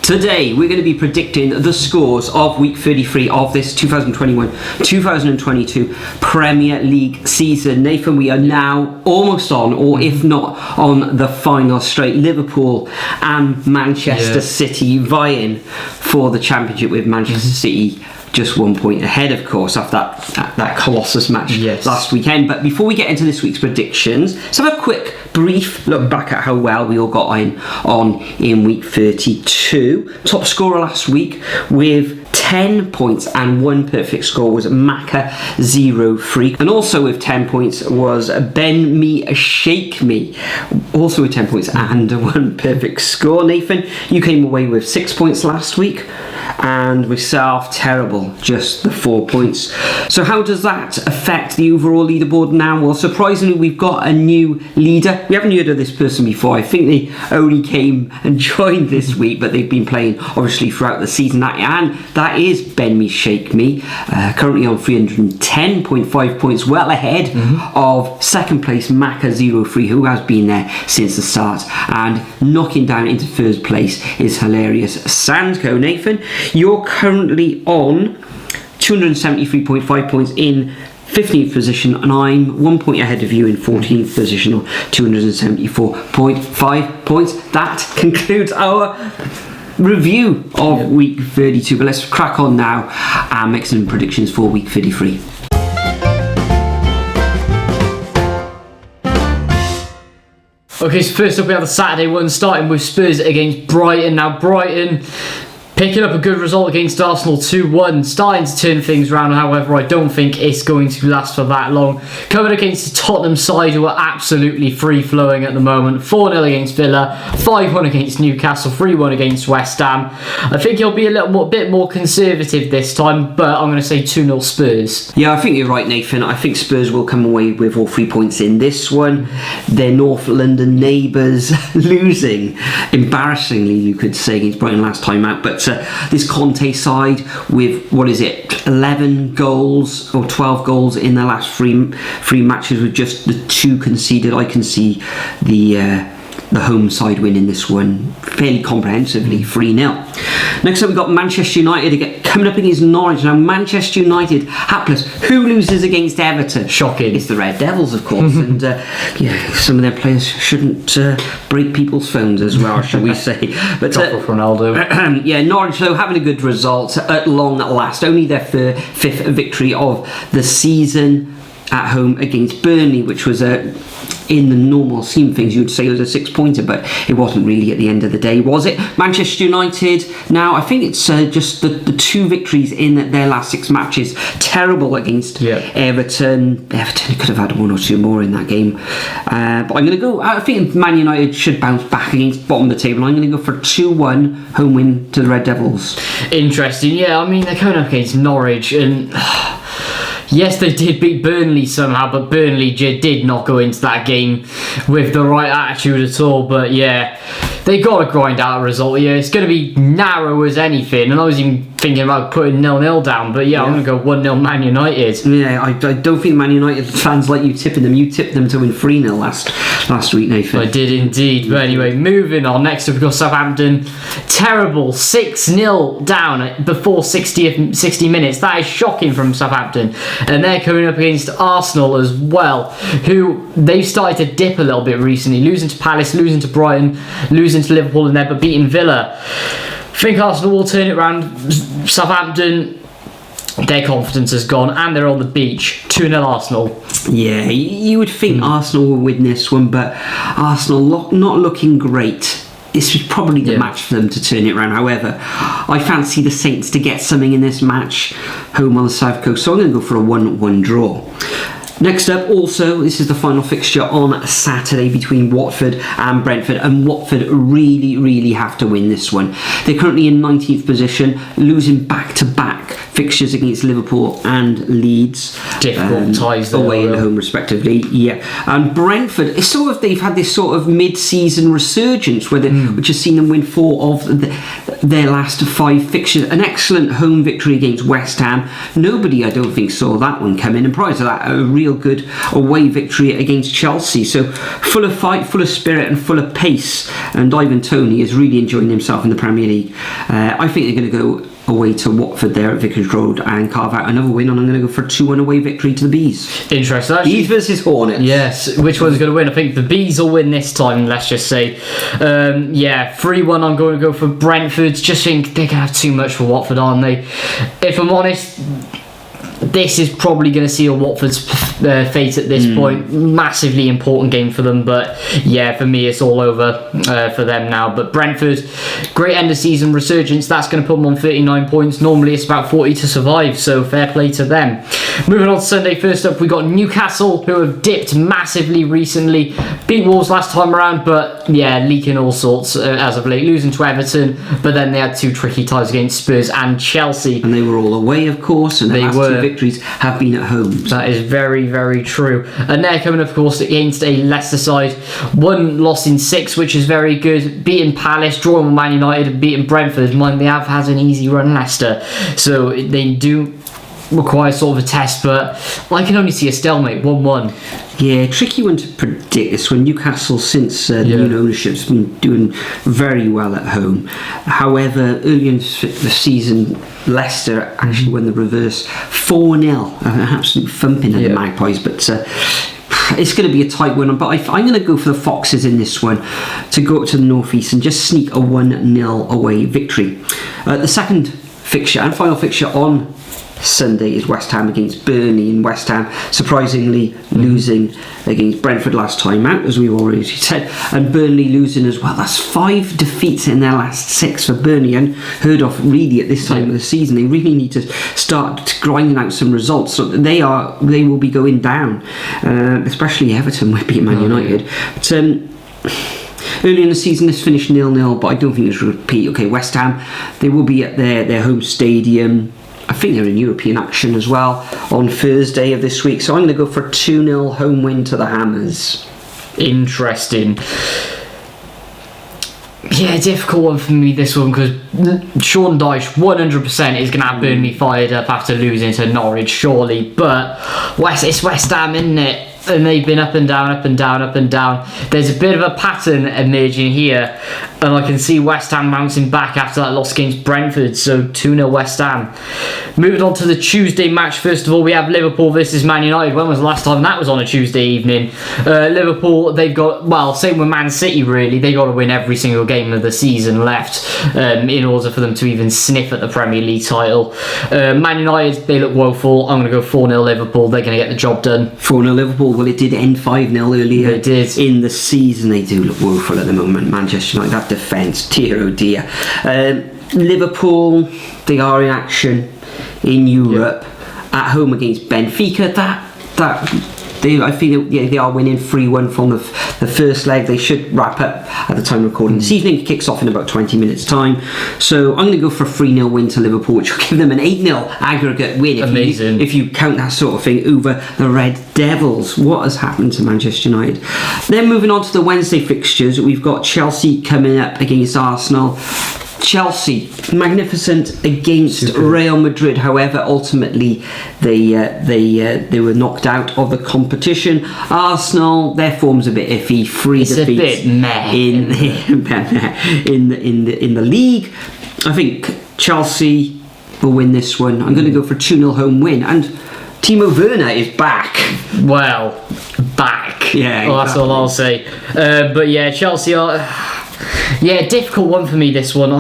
Today we're going to be predicting the scores of week 33 of this 2021-2022 Premier League season. Nathan, we are now almost on, or if not on the final straight. Liverpool and Manchester City vying for the championship, with Manchester City just 1 point ahead, of course, after that Colossus match last weekend. But before we get into this week's predictions, let's have a quick brief look back at how well we all got on in week 32. Top scorer last week with 10 points and 1 perfect score was Maka 03. And also with 10 points was Ben Me Shake Me, also with 10 points and 1 perfect score. Nathan, you came away with 6 points last week, and with South, terrible, just the 4 points. So how does that affect the overall leaderboard now? Well, surprisingly, we've got a new leader. We haven't heard of this person before. I think they only came and joined this week, but they've been playing obviously throughout the season. And that is Ben Me Shake Me, currently on 310.5 points, well ahead of second place Maka 03, who has been there since the start. And knocking down into first place is hilarious Sandco. Nathan, you're currently on 273.5 points in 15th position, and I'm 1 point ahead of you in 14th position on 274.5 points. That concludes our review of week 32, but let's crack on now and make some predictions for week 33. Okay, so first up we have the Saturday one, starting with Spurs against Brighton. Now Brighton picking up a good result against Arsenal 2-1, starting to turn things around. However, I don't think it's going to last for that long. Coming against the Tottenham side, who are absolutely free-flowing at the moment. 4-0 against Villa, 5-1 against Newcastle, 3-1 against West Ham. I think he'll be a bit more conservative this time, but I'm going to say 2-0 Spurs. Yeah, I think you're right, Nathan. I think Spurs will come away with all 3 points in this one. Their North London neighbours losing, embarrassingly, you could say, against Brighton last time out, but this Conte side with 11 goals or 12 goals in the last three matches, with just the 2 conceded. I can see the home side winning this one fairly comprehensively, 3-0. Next up, we've got Manchester United coming up against Norwich. Now, Manchester United, hapless. Who loses against Everton? Shocking. It's the Red Devils, of course. And some of their players shouldn't break people's phones as well, shall we say. But Ronaldo. Norwich, though, having a good result at long last. Only their 5th victory of the season at home against Burnley, which was in the normal scheme of things, you'd say it was a 6-pointer, but it wasn't really at the end of the day, was it? Manchester United, now I think it's just the 2 victories in their last 6 matches. Terrible against Everton. Everton could have had 1 or 2 more in that game. But I'm going to go, I think Man United should bounce back against bottom of the table. I'm going to go for 2-1 home win to the Red Devils. Interesting, yeah. I mean, they're coming up against Norwich, and yes, they did beat Burnley somehow, but Burnley did not go into that game with the right attitude at all. But yeah, they got to grind out a result here. It's going to be narrow as anything, and I was even thinking about putting 0-0 down, but I'm going to go 1-0 Man United. Yeah, I don't think Man United fans like you tipping them. You tipped them to win 3-0 last week, Nathan. I did indeed. But anyway, moving on. Next up, we've got Southampton. Terrible 6-0 down before 60 minutes. That is shocking from Southampton. And they're coming up against Arsenal as well, who they've started to dip a little bit recently, losing to Palace, losing to Brighton, losing to Liverpool, and but beating Villa. I think Arsenal will turn it around. Southampton, their confidence has gone, and they're on the beach. 2-0 Arsenal. Yeah, you would think Arsenal will win this one, but Arsenal not looking great. This was probably the match for them to turn it around. However, I fancy the Saints to get something in this match home on the South Coast, so I'm going to go for a 1-1 draw. Next up, also, this is the final fixture on Saturday between Watford and Brentford, and Watford really, really have to win this one. They're currently in 19th position, losing back-to-back fixtures against Liverpool and Leeds. Difficult ties there, away and home respectively. And Brentford, it's sort of, they've had this sort of mid-season resurgence which has seen them win 4 of their last 5 fixtures. An excellent home victory against West Ham. Nobody, I don't think, saw that one come in, and prior to that, a real good away victory against Chelsea. So full of fight, full of spirit and full of pace, and Ivan Toney is really enjoying himself in the Premier League. I think they're going to go away to Watford there at Vicarage Road and carve out another win, and I'm going to go for a 2-1 away victory to the Bees. Interesting. Bees versus Hornets. Yes, which one's going to win? I think the Bees will win this time, let's just say. 3-1, I'm going to go for Brentford. Just think they're going to have too much for Watford, aren't they? If I'm honest, this is probably going to seal Watford's fate at this point. Massively important game for them, but yeah, for me it's all over for them now. But Brentford, great end of season resurgence. That's going to put them on 39 points. Normally it's about 40 to survive, so fair play to them. Moving on to Sunday, first up we got Newcastle, who have dipped massively recently. Beat Wolves last time around, but yeah, leaking all sorts as of late, losing to Everton, but then they had 2 tricky ties against Spurs and Chelsea, and they were all away, of course, and the last 2 victories have been at home. That is very, very true. And they're coming up, of course, against a Leicester side. 1 loss in 6, which is very good. Beating Palace, drawing with Man United, and beating Brentford. Mind, they have had an easy run, Leicester, so they do require sort of a test, but I can only see a stalemate, 1-1. Yeah, tricky one to predict this one. Newcastle, since the new ownership's been doing very well at home. However, early in the season, Leicester actually won the reverse 4-0, an absolute thumping of the Magpies, but it's going to be a tight one. But I'm going to go for the Foxes in this one to go up to the northeast and just sneak a 1-0 away victory. The second fixture and final fixture on Sunday is West Ham against Burnley, and West Ham surprisingly losing against Brentford last time out, as we've already said, and Burnley losing as well. That's 5 defeats in their last 6 for Burnley, and heard of really at this time of the season. They really need to start grinding out some results, so they will be going down, especially Everton with beating Man United. But early in the season this finished 0-0, but I don't think it's a repeat. Okay, West Ham, they will be at their home stadium. I think they're in European action as well on Thursday of this week, so I'm going to go for a 2-0 home win to the Hammers. Interesting. Yeah, difficult one for me, this one, because Sean Dyche 100% is going to have Burnley fired up after losing to Norwich, surely, but it's West Ham, isn't it? And they've been up and down, up and down, up and down. There's a bit of a pattern emerging here, and I can see West Ham bouncing back after that loss against Brentford, so 2-0 West Ham. Moving on to the Tuesday match, first of all, we have Liverpool versus Man United. When was the last time that was on a Tuesday evening? Liverpool, they've got, well, same with Man City really, they got to win every single game of the season left in order for them to even sniff at the Premier League title. Man United, they look woeful. I'm going to go 4-0 Liverpool. They're going to get the job done. 4-0 Liverpool. Well, it did end 5-0 earlier in the season. They do look woeful at the moment. Manchester United, that defence, dear oh dear. Liverpool, they are in action in Europe at home against Benfica. I feel they are winning 3-1 from the first leg. They should wrap up at the time of recording. This evening kicks off in about 20 minutes time, so I'm going to go for a 3-0 win to Liverpool, which will give them an 8-0 aggregate win. Amazing. If you count that sort of thing over the Red Devils. What has happened to Manchester United? Then moving on to the Wednesday fixtures, we've got Chelsea coming up against Arsenal. Chelsea, magnificent against Real Madrid. However, ultimately they were knocked out of the competition. Arsenal, their form's a bit iffy. 3 defeats a bit meh in the league. I think Chelsea will win this one. I'm going to go for a 2-0 home win, and Timo Werner is back. Well, back. Yeah, well, that's all I'll say. But yeah, Chelsea are. Yeah, difficult one for me, this one.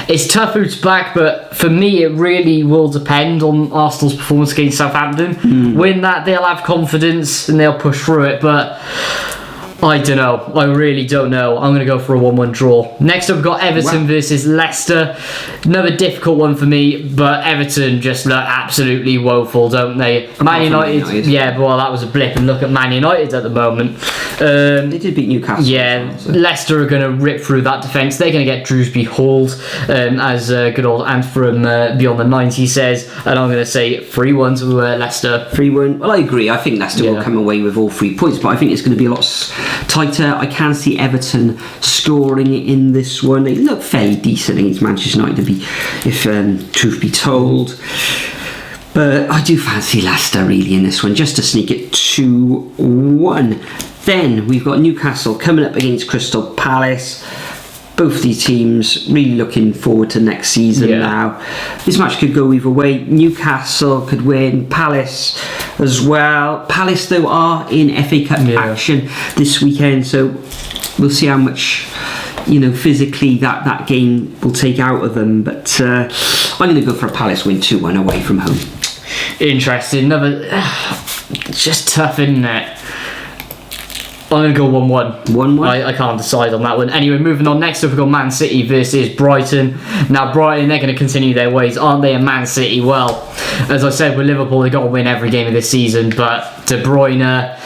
It's tough who's back, but for me it really will depend on Arsenal's performance against Southampton. Win that, they'll have confidence and they'll push through it, but I don't know. I really don't know. I'm going to go for a 1-1 draw. Next up, we've got Everton versus Leicester. Another difficult one for me, but Everton just look absolutely woeful, don't they? Man United, yeah, well, that was a blip, and look at Man United at the moment. They did beat Newcastle. Yeah, Leicester are going to rip through that defence. They're going to get Drewsbury hauled, as good old Ant from Beyond the 90 says, and I'm going to say 3-1 to Leicester. 3-1. Well, I agree. I think Leicester will come away with all 3 points, but I think it's going to be a lot tighter. I can see Everton scoring in this one. They look fairly decent against Manchester United, if truth be told. But I do fancy Leicester really in this one, just to sneak it 2-1. Then we've got Newcastle coming up against Crystal Palace. both these teams really looking forward to next season now. This match could go either way. Newcastle could win, Palace as well. Palace though are in FA Cup action this weekend, so we'll see how much physically that game will take out of them. But I'm going to go for a Palace win 2-1 away from home. Interesting. Another just tough, isn't it? I'm going to go 1-1. 1-1? I can't decide on that one. Anyway, moving on. Next up, we've got Man City versus Brighton. Now, Brighton, they're going to continue their ways, aren't they? And Man City, well, as I said, with Liverpool, they've got to win every game of this season. But De Bruyne,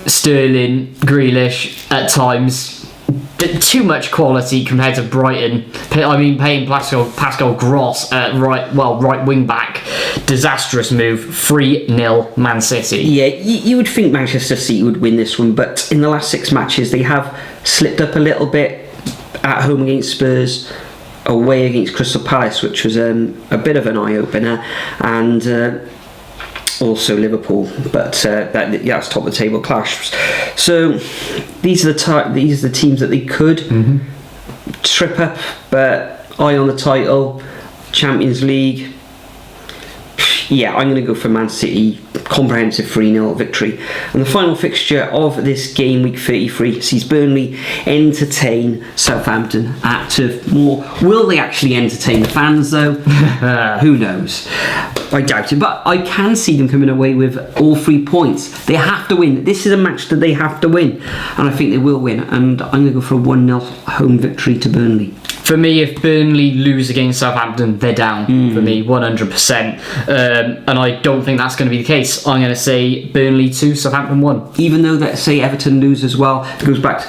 Sterling, Grealish, at times, too much quality compared to Brighton. Paying Pascal Gross at right wing back. Disastrous move. 3-0 Man City. Yeah, you would think Manchester City would win this one, but in the last 6 matches they have slipped up a little bit. At home against Spurs, away against Crystal Palace, which was a bit of an eye-opener, and also Liverpool, but that's top of the table clash. So these are the teams that they could trip up, but eye on the title, Champions League. Yeah, I'm going to go for Man City, comprehensive 3-0 victory. And the final fixture of this game, week 33, sees Burnley entertain Southampton at Turf Moor. Will they actually entertain the fans though? Who knows? I doubt it, but I can see them coming away with all 3 points. They have to win. This is a match that they have to win, and I think they will win. And I'm going to go for a 1-0 home victory to Burnley. For me, if Burnley lose against Southampton, they're down. For me, 100%. And I don't think that's going to be the case. I'm going to say Burnley 2, Southampton 1. Even though that, say, Everton lose as well, it goes back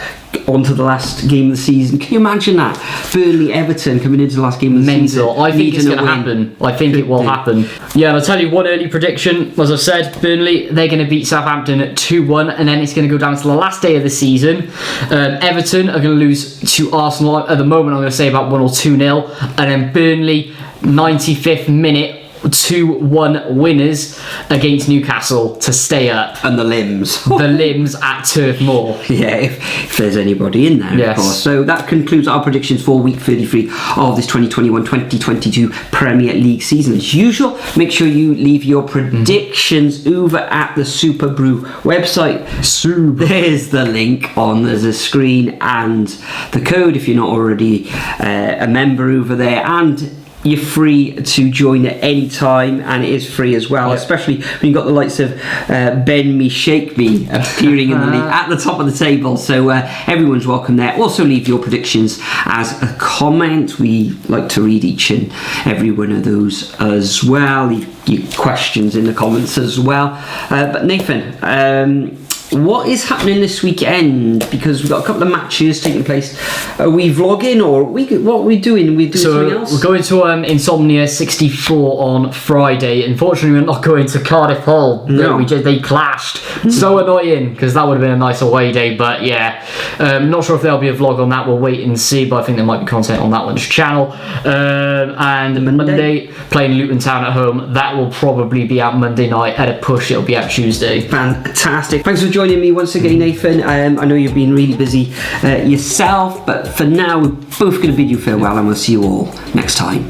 onto the last game of the season. Can you imagine that? Burnley Everton coming into the last game of the season. I think it's going to happen. I think it will happen. Yeah, and I'll tell you one early prediction. As I said, Burnley, they're going to beat Southampton at 2-1, and then it's going to go down to the last day of the season. Everton are going to lose to Arsenal. At the moment, I'm going to say about 1 or 2-0, and then Burnley, 95th minute, 2-1 winners against Newcastle to stay up. And the limbs. The limbs at Turf Moor. Yeah, if there's anybody in there, of course. So that concludes our predictions for week 33 of this 2021-2022 Premier League season. As usual, make sure you leave your predictions over at the Super Brew website. There's the link on the screen and the code if you're not already a member over there, and you're free to join at any time, and it is free as well, especially when you've got the likes of Ben Me Shake Me appearing in the league at the top of the table. So everyone's welcome there. Also leave your predictions as a comment. We like to read each and every one of those as well. Leave your questions in the comments as well. But Nathan, what is happening this weekend? Because we've got a couple of matches taking place. Are we vlogging, or what are we doing? We're doing something else? We're going to Insomnia 64 on Friday. Unfortunately, we're not going to Cardiff Hull. No. They clashed. So annoying, because that would have been a nice away day. But yeah, not sure if there'll be a vlog on that. We'll wait and see. But I think there might be content on that one's channel. And Monday, playing Luton Town at home. That will probably be out Monday night. At a push, it'll be out Tuesday. Fantastic. Thanks for joining me once again, Nathan. I know you've been really busy yourself, but for now we're both going to bid you farewell, and we'll see you all next time.